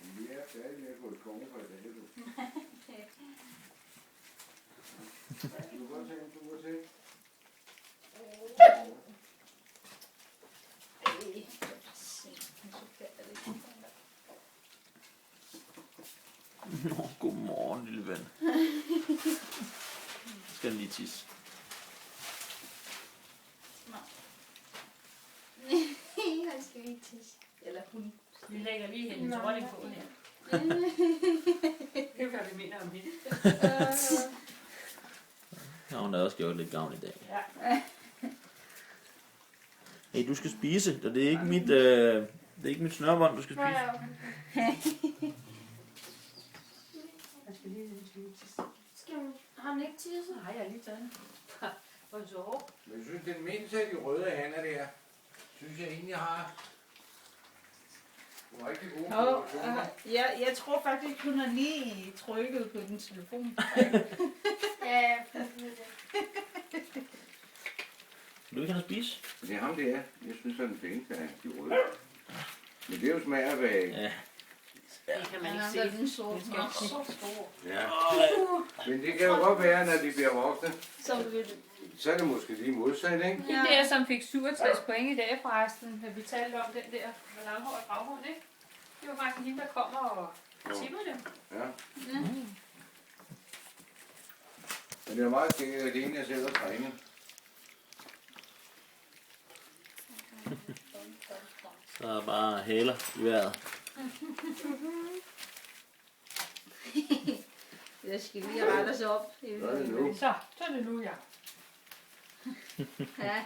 Vi er færdige med at gå i skoven for i dag, du. Du kan se, du kan se. Nå, godmorgen, lille ven. Skal den lige tisse? Han skal ikke tisse. Eller hun. Vi lægger lige hendes dronning på her. Det er hvad vi mener om hende. Ja, hun har også gjort lidt gavn i dag. Ja. Hey, du skal spise, og det er ikke mit, det er ikke mit snørbånd, du skal spise. Jeg skal lige tisse. Har han ikke tisset? Nej, jeg har lige taget den. Hvor så? Men jeg synes, den mindste af de røde hander der, synes jeg egentlig har nogle rigtig gode proportioner. Jeg tror faktisk, hun har lige trykket på den telefon. Ja, Vil du ikke have at spise? Det er ham, det er. Jeg synes, han er den pæneste af de røde. Men det er jo smag af væg. Ja. Det kan man ikke se. Den sorte. Den skal ikke se så stor. Ja. Men det kan jo godt være, når de bliver voksne. Så er det måske lige modsat, ikke? Den der, som fik 67 point i dag forresten, vi talte om den der med langhåret og gravhåret, ikke? Det var faktisk hende, der kommer og tipper dem. Ja. Men det er meget skægt, at det ene jeg selv har trænet. Så er der bare hæler i vejret. Jeg skal lige rette os op. Så er det nu. Så er det nu, ja. Ja.